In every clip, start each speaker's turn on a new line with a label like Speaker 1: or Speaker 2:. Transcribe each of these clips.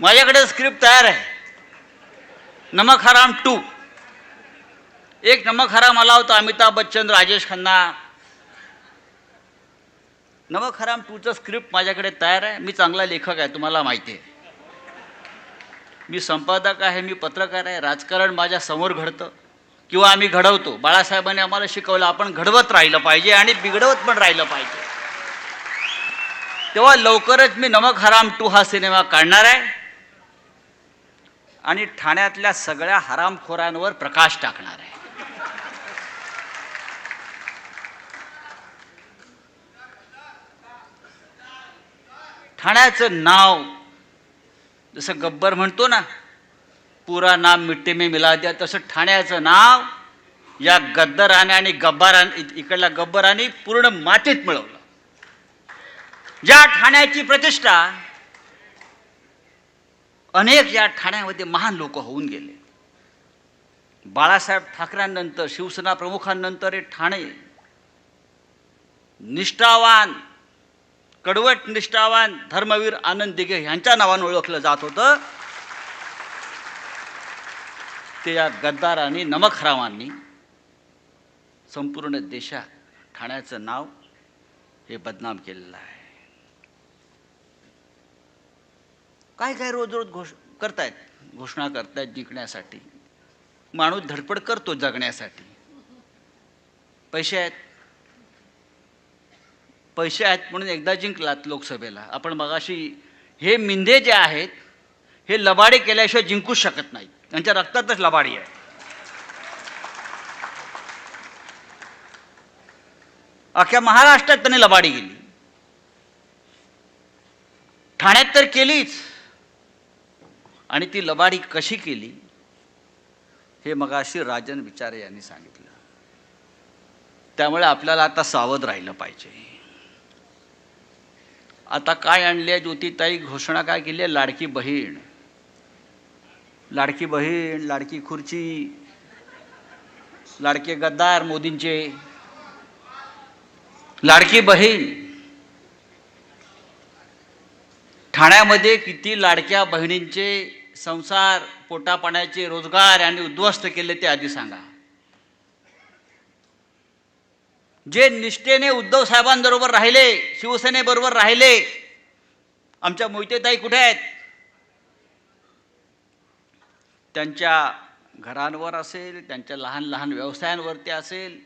Speaker 1: माझ्याकडे स्क्रिप्ट तयार आहे. नमक हराम 2. एक नमक हराम आला होता, अमिताभ बच्चन, राजेश खन्ना. नमक हराम 2चं स्क्रिप्ट माझ्याकडे तयार आहे. मी चांगला लेखक आहे, तुम्हाला माहिती आहे. मी संपादक आहे, मी पत्रकार आहे. राजकारण माझ्या समोर घडतं किंवा आम्ही घडवतो. बाळासाहेबांनी आम्हाला शिकवलं आपण घडवत राहिलं पाहिजे आणि बिघडवत पण राहिलं पाहिजे. तेव्हा लवकरच मी नमक हराम 2 हा सिनेमा काढणार आहे आणि ठाण्यातल्या सगळ्या हरामखोरांवर प्रकाश टाकणार आहे. ठाण्याचं नाव जसं गब्बर म्हणतो ना, पुरा नाम मिट्टी में मिला दिया, तसं ठाण्याचं नाव या गद्दाराने आणि इकडल्या गब्बराने पूर्ण मातीत मिळवलं. ज्या ठाण्याची प्रतिष्ठा अनेक या ठाण्यामध्ये महान लोक होऊन गेले. बाळासाहेब ठाकरेंनंतर, शिवसेना प्रमुखांनंतर हे ठाणे निष्ठावान, कडवट निष्ठावान धर्मवीर आनंद दिघे यांच्या नावाने ओळखलं जात होतं. ते या गद्दारांनी, नमक हरामांनी संपूर्ण देशात ठाण्याचं नाव हे बदनाम केलेलं आहे. काय काय रोज रोज घोषणा करतायत जिंकण्यासाठी. माणूस धडपड करतो जगण्यासाठी. पैसे आहेत म्हणून एकदा जिंकलात लोकसभेला. आपण मगाशी हे मिंदे जे आहेत हे लबाडी केल्याशिवाय जिंकूच शकत नाहीत. त्यांच्या रक्तातच लबाडी आहे. अख्ख्या महाराष्ट्रात त्यांनी लबाडी केली. ठाण्यात तर केलीच. आणि ती लबाडी कशी केली हे मगाशी राजन विचारे यांनी सांगितलं. त्यामुळे आपल्याला आता सावध राहिलं पाहिजे. आता काय आणली आहे ज्योतिताई? घोषणा काय केली आहे? लाडकी बहीण, लाडकी बहीण, लाडकी खुर्ची, लाडके गद्दार मोदींचे. लाडकी बहीण. ठाण्यामध्ये किती लाडक्या बहिणींचे संसार, पोटापाण्याचे, रोजगार यांनी उद्ध्वस्त केले ते आधी सांगा. जे निष्ठेने उद्धव साहेबांबरोबर राहिले, शिवसेनेबरोबर राहिले, आमच्या मोहितेताई कुठे आहेत? त्यांच्या घरांवर असेल, त्यांच्या लहान लहान व्यवसायांवरती असेल,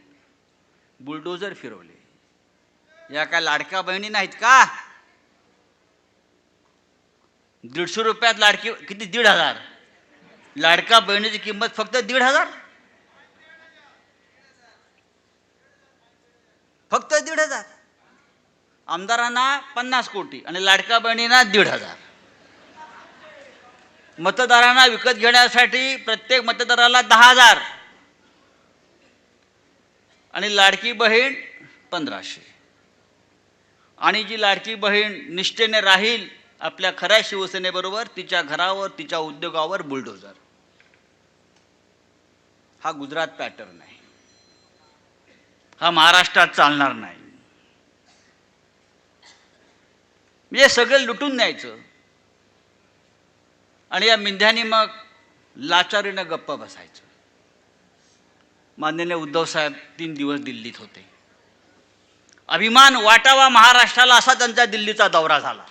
Speaker 1: बुलडोजर फिरवले. या काय लाडक्या बहिणी नाहीत का? 150 रुपयात लाडकी किती? 1,500. लाडक्या बहिणीची किंमत फक्त 1,500. फक्त 1,500. आमदारांना 50 कोटी आणि लाडक्या बहिणींना 1,500. मतदारांना विकत घेण्यासाठी प्रत्येक मतदाराला 10,000 आणि लाडकी बहीण 1,500. आणि जी लाडकी बहीण निष्ठेने राहील आपल्या खऱ्या शिवसेनेबरोबर, तिच्या घरावर, तिच्या उद्योगावर बुलडोजर. हा गुजरात पॅटर्न आहे. हा महाराष्ट्रात चालणार नाही. म्हणजे सगळं लुटून न्यायचं आणि या मिंध्यानी मग लाचारीनं गप्प बसायचं. माननीय उद्धव साहेब 3 दिवस दिल्लीत होते. अभिमान वाटावा महाराष्ट्राला असा त्यांचा दिल्लीचा दौरा झाला.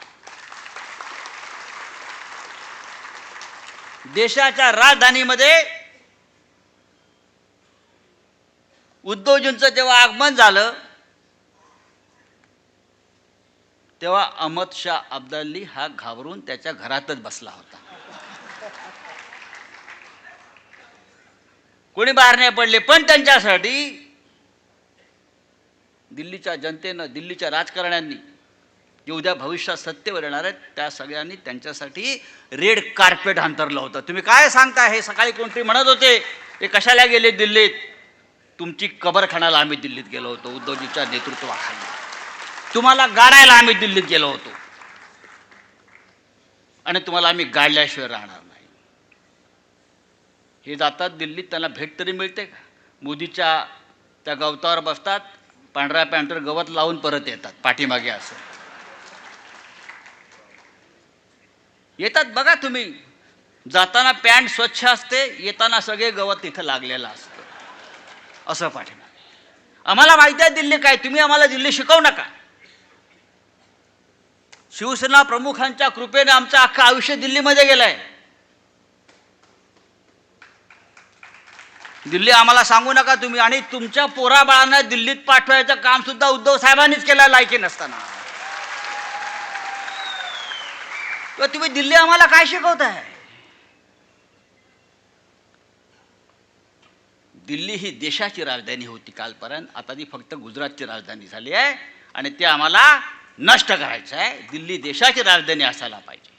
Speaker 1: देशाच्या राजधानीमध्ये उद्धवजींचं जेव्हा आगमन झालं तेव्हा अहमद शाह अब्दाली हा घाबरून त्याच्या घरातच बसला होता. कोणी बाहेर नाही पडले. पण त्यांच्यासाठी दिल्लीच्या जनतेनं, दिल्लीच्या राजकारण्यांनी, जे उद्या भविष्यात सत्तेवर येणार आहेत त्या सगळ्यांनी त्यांच्यासाठी रेड कार्पेट अंतरलं होतं. तुम्ही काय सांगता? हे सकाळी कोणतरी म्हणत होते हे कशाला गेले दिल्लीत? तुमची कबर खाण्याला आम्ही दिल्लीत गेलो होतो उद्धवजीच्या नेतृत्वाखाली. तुम्हाला गाडायला आम्ही दिल्लीत गेलो होतो आणि तुम्हाला आम्ही गाडल्याशिवाय राहणार नाही. हे जातात दिल्लीत, त्यांना भेट तरी मिळते का? मोदीच्या त्या गवतावर बसतात, पांढऱ्या पॅन्टवर गवत लावून परत येतात पाठीमागे असं. येतात बघा तुम्ही, जाताना पॅन्ट स्वच्छ असते, येताना सगळे गवत तिथं लागलेलं असतं, असं पाठिंबा. आम्हाला माहिती आहे दिल्ली काय, तुम्ही आम्हाला दिल्ली शिकवू नका. शिवसेना प्रमुखांच्या कृपेने आमचं अख्खं आयुष्य दिल्लीमध्ये गेलंय. दिल्ली आम्हाला सांगू नका तुम्ही. आणि तुमच्या पोराबाळांना दिल्लीत पाठवायचं काम सुद्धा उद्धव साहेबांनीच केलं लायकी नसताना. तर तुम्ही दिल्ली आम्हाला काय शिकवताय? दिल्ली ही देशाची राजधानी होती कालपर्यंत, आता ती फक्त गुजरातची राजधानी झाली आहे आणि ते आम्हाला नष्ट करायचं आहे. दिल्ली देशाची राजधानी असायला पाहिजे.